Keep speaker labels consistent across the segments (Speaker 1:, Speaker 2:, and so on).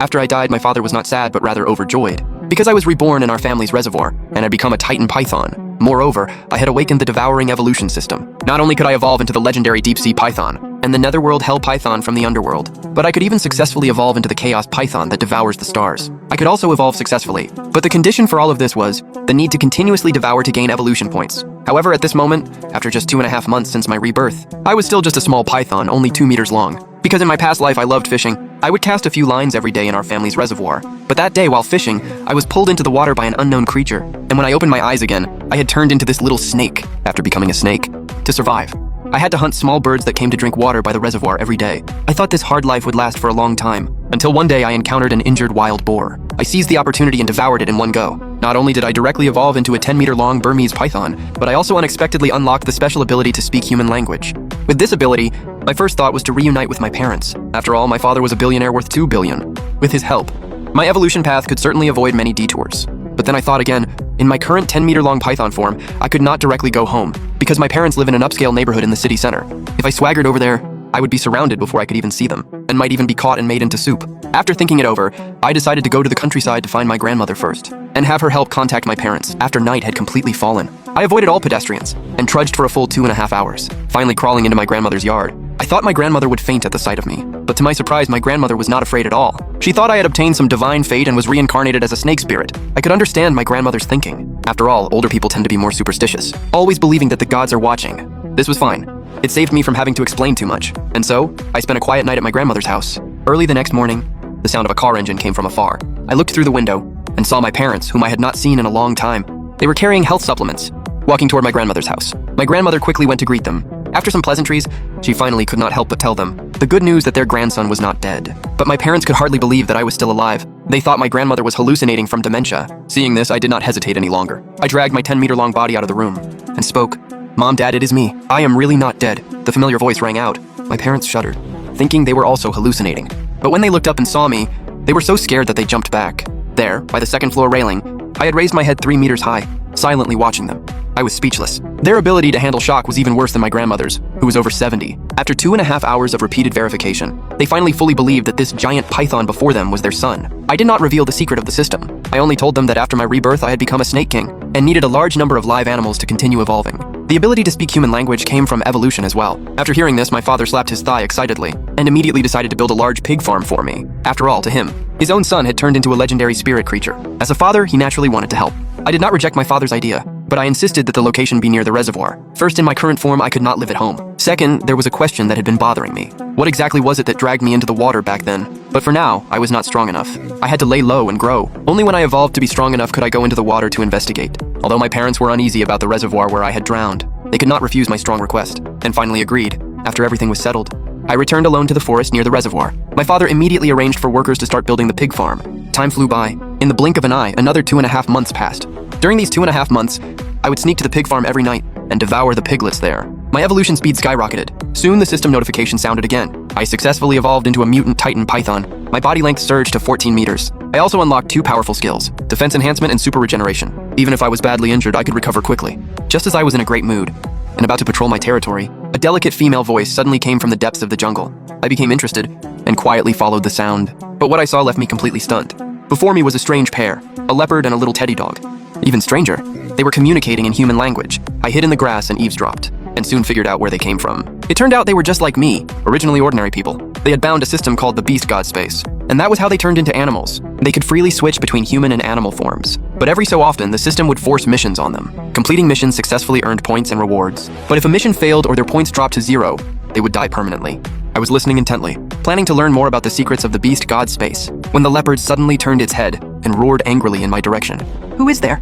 Speaker 1: After I died, my father was not sad, but rather overjoyed, because I was reborn in our family's reservoir and had become a Titan Python. Moreover, I had awakened the devouring evolution system. Not only could I evolve into the legendary deep-sea Python and the netherworld Hell Python from the underworld, but I could even successfully evolve into the Chaos Python that devours the stars. I could also evolve successfully, but the condition for all of this was the need to continuously devour to gain evolution points. However, at this moment, after just 2.5 months since my rebirth, I was still just a small python, only 2 meters long. Because in my past life I loved fishing, I would cast a few lines every day in our family's reservoir. But that day, while fishing, I was pulled into the water by an unknown creature, and when I opened my eyes again, I had turned into this little snake after becoming a snake. To survive, I had to hunt small birds that came to drink water by the reservoir every day. I thought this hard life would last for a long time, until one day I encountered an injured wild boar. I seized the opportunity and devoured it in one go. Not only did I directly evolve into a 10-meter-long Burmese python, but I also unexpectedly unlocked the special ability to speak human language. With this ability, my first thought was to reunite with my parents. After all, my father was a billionaire worth $2 billion. With his help, my evolution path could certainly avoid many detours. But then I thought again, in my current 10-meter-long python form, I could not directly go home, because my parents live in an upscale neighborhood in the city center. If I swaggered over there, I would be surrounded before I could even see them, and might even be caught and made into soup. After thinking it over, I decided to go to the countryside to find my grandmother first, and have her help contact my parents after night had completely fallen. I avoided all pedestrians, and trudged for a full 2.5 hours, finally crawling into my grandmother's yard. I thought my grandmother would faint at the sight of me, but to my surprise, my grandmother was not afraid at all. She thought I had obtained some divine fate and was reincarnated as a snake spirit. I could understand my grandmother's thinking. After all, older people tend to be more superstitious, always believing that the gods are watching. This was fine. It saved me from having to explain too much, and so, I spent a quiet night at my grandmother's house. Early the next morning, the sound of a car engine came from afar. I looked through the window, and saw my parents, whom I had not seen in a long time. They were carrying health supplements, walking toward my grandmother's house. My grandmother quickly went to greet them. After some pleasantries, she finally could not help but tell them the good news that their grandson was not dead. But my parents could hardly believe that I was still alive. They thought my grandmother was hallucinating from dementia. Seeing this, I did not hesitate any longer. I dragged my 10-meter-long body out of the room, and spoke. "Mom, Dad, it is me. I am really not dead." The familiar voice rang out. My parents shuddered, thinking they were also hallucinating. But when they looked up and saw me, they were so scared that they jumped back. There, by the second-floor railing, I had raised my head 3 meters high, silently watching them. I was speechless. Their ability to handle shock was even worse than my grandmother's, who was over 70. After 2.5 hours of repeated verification, they finally fully believed that this giant python before them was their son. I did not reveal the secret of the system. I only told them that after my rebirth I had become a snake king, and needed a large number of live animals to continue evolving. The ability to speak human language came from evolution as well. After hearing this, my father slapped his thigh excitedly, and immediately decided to build a large pig farm for me. After all, to him, his own son had turned into a legendary spirit creature. As a father, he naturally wanted to help. I did not reject my father's idea, but I insisted that the location be near the reservoir. First, in my current form, I could not live at home. Second, there was a question that had been bothering me. What exactly was it that dragged me into the water back then? But for now, I was not strong enough. I had to lay low and grow. Only when I evolved to be strong enough could I go into the water to investigate. Although my parents were uneasy about the reservoir where I had drowned, they could not refuse my strong request, and finally agreed. After everything was settled, I returned alone to the forest near the reservoir. My father immediately arranged for workers to start building the pig farm. Time flew by. In the blink of an eye, another 2.5 months passed. During these 2.5 months, I would sneak to the pig farm every night and devour the piglets there. My evolution speed skyrocketed. Soon the system notification sounded again. I successfully evolved into a mutant Titan Python. My body length surged to 14 meters. I also unlocked 2 powerful skills, defense enhancement and super regeneration. Even if I was badly injured, I could recover quickly. Just as I was in a great mood and about to patrol my territory, a delicate female voice suddenly came from the depths of the jungle. I became interested and quietly followed the sound. But what I saw left me completely stunned. Before me was a strange pair, a leopard and a little teddy dog. Even stranger, they were communicating in human language. I hid in the grass and eavesdropped, and soon figured out where they came from. It turned out they were just like me, originally ordinary people. They had bound a system called the Beast God Space, and that was how they turned into animals. They could freely switch between human and animal forms, but every so often the system would force missions on them. Completing missions successfully earned points and rewards, but if a mission failed or their points dropped to 0, they would die permanently. I was listening intently, planning to learn more about the secrets of the Beast God Space, when the leopard suddenly turned its head and roared angrily in my direction. "Who is there?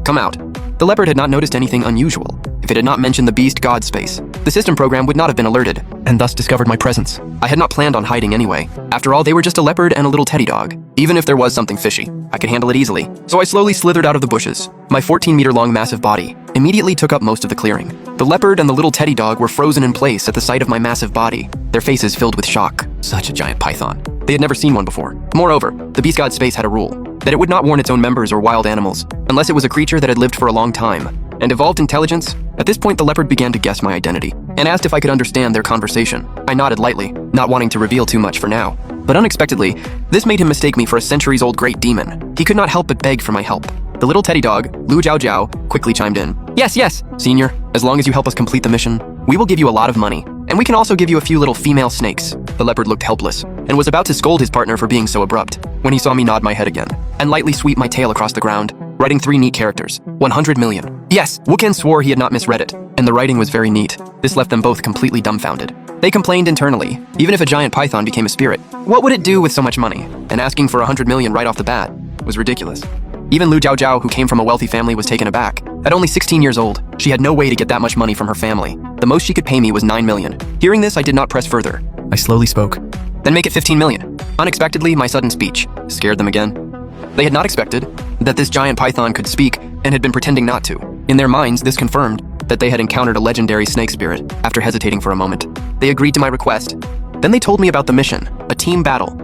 Speaker 1: Come out." The leopard had not noticed anything unusual. If it had not mentioned the Beast God Space, the system program would not have been alerted, and thus discovered my presence. I had not planned on hiding anyway. After all, they were just a leopard and a little teddy dog. Even if there was something fishy, I could handle it easily. So I slowly slithered out of the bushes. My 14-meter-long massive body immediately took up most of the clearing. The leopard and the little teddy dog were frozen in place at the sight of my massive body, their faces filled with shock. Such a giant python. They had never seen one before. Moreover, the Beast God Space had a rule, that it would not warn its own members or wild animals, unless it was a creature that had lived for a long time and evolved intelligence. At this point, the leopard began to guess my identity and asked if I could understand their conversation. I nodded lightly, not wanting to reveal too much for now. But unexpectedly, this made him mistake me for a centuries-old great demon. He could not help but beg for my help. The little teddy dog, Lu Jiao Jiao, quickly chimed in. Yes, yes, Senior, as long as you help us complete the mission, we will give you a lot of money. And we can also give you a few little female snakes. The leopard looked helpless, and was about to scold his partner for being so abrupt, when he saw me nod my head again, and lightly sweep my tail across the ground, writing 3 neat characters. 100 million. Yes, Wuqian swore he had not misread it, and the writing was very neat. This left them both completely dumbfounded. They complained internally, even if a giant python became a spirit, what would it do with so much money? And asking for 100 million right off the bat was ridiculous. Even Lu Jiao Jiao, who came from a wealthy family, was taken aback. At only 16 years old, she had no way to get that much money from her family. The most she could pay me was 9 million. Hearing this, I did not press further. I slowly spoke. Then make it 15 million. Unexpectedly, my sudden speech scared them again. They had not expected that this giant python could speak and had been pretending not to. In their minds, this confirmed that they had encountered a legendary snake spirit. After hesitating for a moment, they agreed to my request. Then they told me about the mission, a team battle.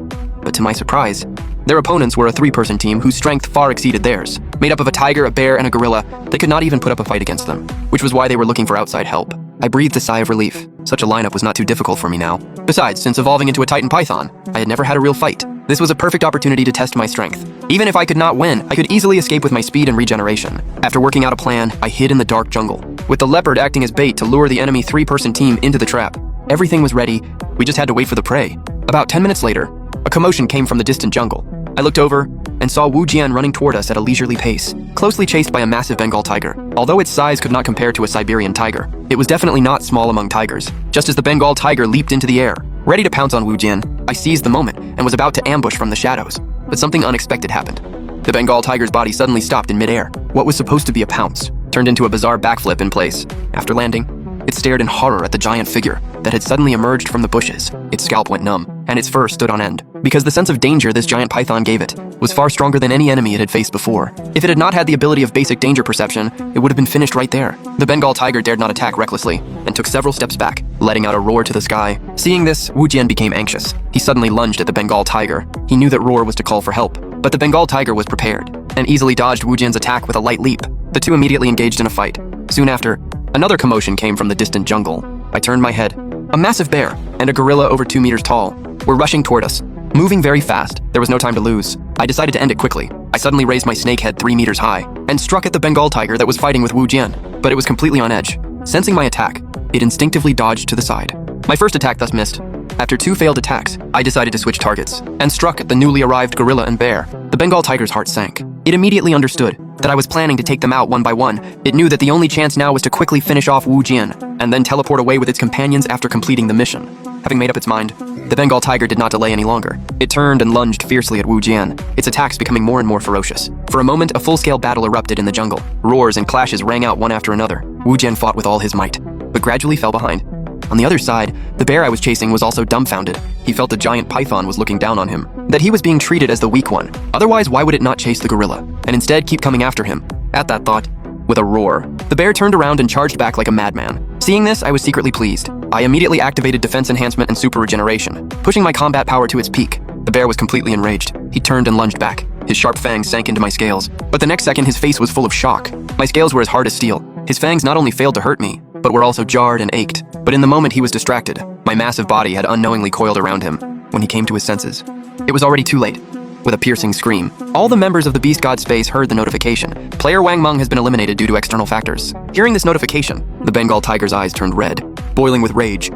Speaker 1: But to my surprise, their opponents were a 3-person team whose strength far exceeded theirs. Made up of a tiger, a bear, and a gorilla, they could not even put up a fight against them, which was why they were looking for outside help. I breathed a sigh of relief. Such a lineup was not too difficult for me now. Besides, since evolving into a Titan Python, I had never had a real fight. This was a perfect opportunity to test my strength. Even if I could not win, I could easily escape with my speed and regeneration. After working out a plan, I hid in the dark jungle, with the leopard acting as bait to lure the enemy 3-person team into the trap. Everything was ready, we just had to wait for the prey. About 10 minutes later, a commotion came from the distant jungle. I looked over and saw Wu Jian running toward us at a leisurely pace, closely chased by a massive Bengal tiger. Although its size could not compare to a Siberian tiger, it was definitely not small among tigers. Just as the Bengal tiger leaped into the air, ready to pounce on Wu Jian, I seized the moment and was about to ambush from the shadows. But something unexpected happened. The Bengal tiger's body suddenly stopped in midair. What was supposed to be a pounce turned into a bizarre backflip in place. After landing, it stared in horror at the giant figure that had suddenly emerged from the bushes. Its scalp went numb, and its fur stood on end, because the sense of danger this giant python gave it was far stronger than any enemy it had faced before. If it had not had the ability of basic danger perception, it would have been finished right there. The Bengal tiger dared not attack recklessly, and took several steps back, letting out a roar to the sky. Seeing this, Wu Jian became anxious. He suddenly lunged at the Bengal tiger. He knew that roar was to call for help, but the Bengal tiger was prepared, and easily dodged Wu Jian's attack with a light leap. The two immediately engaged in a fight. Soon after, another commotion came from the distant jungle. I turned my head. A massive bear and a gorilla over 2 meters tall were rushing toward us, moving very fast. There was no time to lose. I decided to end it quickly. I suddenly raised my snake head 3 meters high and struck at the Bengal tiger that was fighting with Wu Jian, but it was completely on edge. Sensing my attack, it instinctively dodged to the side. My first attack thus missed. After 2 failed attacks, I decided to switch targets and struck at the newly arrived gorilla and bear. The Bengal tiger's heart sank. It immediately understood that I was planning to take them out one by one. It knew that the only chance now was to quickly finish off Wu Jian and then teleport away with its companions after completing the mission. Having made up its mind, the Bengal tiger did not delay any longer. It turned and lunged fiercely at Wu Jian, its attacks becoming more and more ferocious. For a moment, a full-scale battle erupted in the jungle. Roars and clashes rang out one after another. Wu Jian fought with all his might, but gradually fell behind. On the other side, the bear I was chasing was also dumbfounded. He felt the giant python was looking down on him, that he was being treated as the weak one. Otherwise, why would it not chase the gorilla, and instead keep coming after him? At that thought, with a roar, the bear turned around and charged back like a madman. Seeing this, I was secretly pleased. I immediately activated defense enhancement and super regeneration, pushing my combat power to its peak. The bear was completely enraged. He turned and lunged back. His sharp fangs sank into my scales, but the next second his face was full of shock. My scales were as hard as steel. His fangs not only failed to hurt me, but were also jarred and ached. But in the moment he was distracted, my massive body had unknowingly coiled around him. When he came to his senses, it was already too late. With a piercing scream, all the members of the Beast God space heard the notification. Player Wang Meng has been eliminated due to external factors. Hearing this notification, the Bengal tiger's eyes turned red, boiling with rage.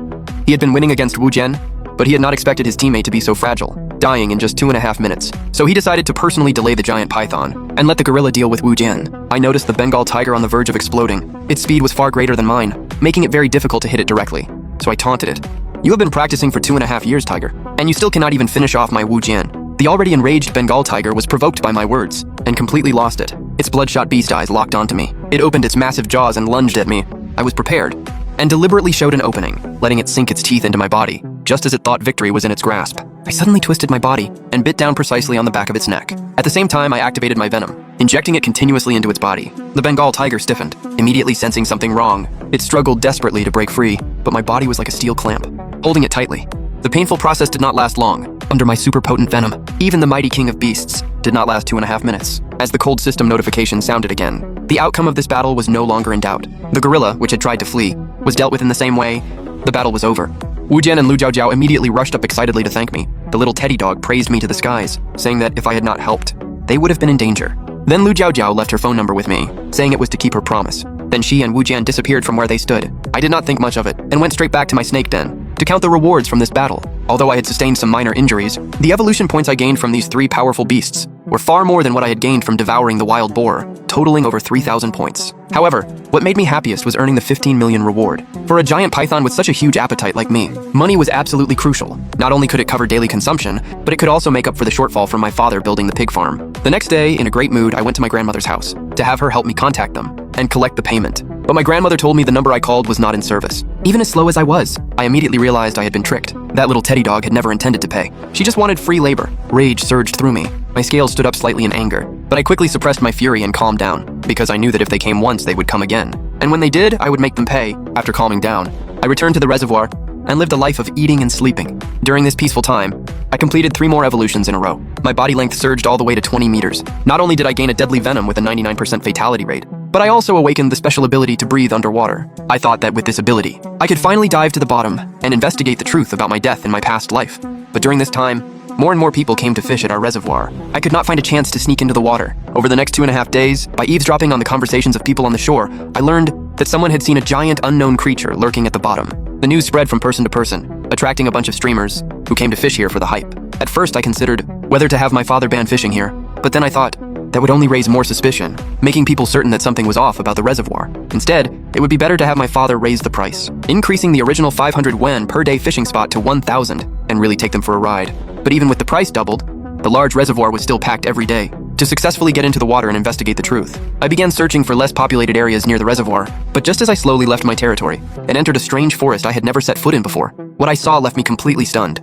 Speaker 1: He had been winning against Wu Jian, but he had not expected his teammate to be so fragile, dying in just 2.5 minutes. So he decided to personally delay the giant python and let the gorilla deal with Wu Jian. I noticed the Bengal tiger on the verge of exploding. Its speed was far greater than mine, making it very difficult to hit it directly. So I taunted it. You have been practicing for 2.5 years, tiger, and you still cannot even finish off my Wu Jian. The already enraged Bengal tiger was provoked by my words and completely lost it. Its bloodshot beast eyes locked onto me. It opened its massive jaws and lunged at me. I was prepared and deliberately showed an opening, letting it sink its teeth into my body, just as it thought victory was in its grasp. I suddenly twisted my body and bit down precisely on the back of its neck. At the same time, I activated my venom, injecting it continuously into its body. The Bengal tiger stiffened, immediately sensing something wrong. It struggled desperately to break free, but my body was like a steel clamp, holding it tightly. The painful process did not last long. Under my super potent venom, even the mighty king of beasts did not last 2.5 minutes. As the cold system notification sounded again, the outcome of this battle was no longer in doubt. The gorilla, which had tried to flee, was dealt with in the same way. The battle was over. Wu Jian and Lu Jiao Jiao immediately rushed up excitedly to thank me. the little teddy dog praised me to the skies, saying that if I had not helped, they would have been in danger. Then Lu Jiaojiao left her phone number with me, saying it was to keep her promise. Then she and Wu Jian disappeared from where they stood. I did not think much of it, and went straight back to my snake den to count the rewards from this battle. Although I had sustained some minor injuries, the evolution points I gained from these 3 powerful beasts were far more than what I had gained from devouring the wild boar, totaling over 3,000 points. However, what made me happiest was earning the 15 million reward. For a giant python with such a huge appetite like me, money was absolutely crucial. Not only could it cover daily consumption, but it could also make up for the shortfall from my father building the pig farm. The next day, in a great mood, I went to my grandmother's house to have her help me contact them and collect the payment. But my grandmother told me the number I called was not in service. Even as slow as I was, I immediately realized I had been tricked. That little teddy dog had never intended to pay. She just wanted free labor. Rage surged through me. My scales stood up slightly in anger, but I quickly suppressed my fury and calmed down, because I knew that if they came once, they would come again. And when they did, I would make them pay. After calming down, I returned to the reservoir and lived a life of eating and sleeping. During this peaceful time, I completed 3 more evolutions in a row. My body length surged all the way to 20 meters. Not only did I gain a deadly venom with a 99% fatality rate, but I also awakened the special ability to breathe underwater. I thought that with this ability, I could finally dive to the bottom and investigate the truth about my death in my past life. But during this time, more and more people came to fish at our reservoir. I could not find a chance to sneak into the water. Over the next 2.5 days, by eavesdropping on the conversations of people on the shore, I learned that someone had seen a giant unknown creature lurking at the bottom. The news spread from person to person, attracting a bunch of streamers who came to fish here for the hype. At first I considered whether to have my father ban fishing here, but then I thought that would only raise more suspicion, making people certain that something was off about the reservoir. Instead, it would be better to have my father raise the price, increasing the original 500 yuan per day fishing spot to 1,000, and really take them for a ride. But even with the price doubled, the large reservoir was still packed every day. To successfully get into the water and investigate the truth, I began searching for less populated areas near the reservoir, but just as I slowly left my territory and entered a strange forest I had never set foot in before, what I saw left me completely stunned.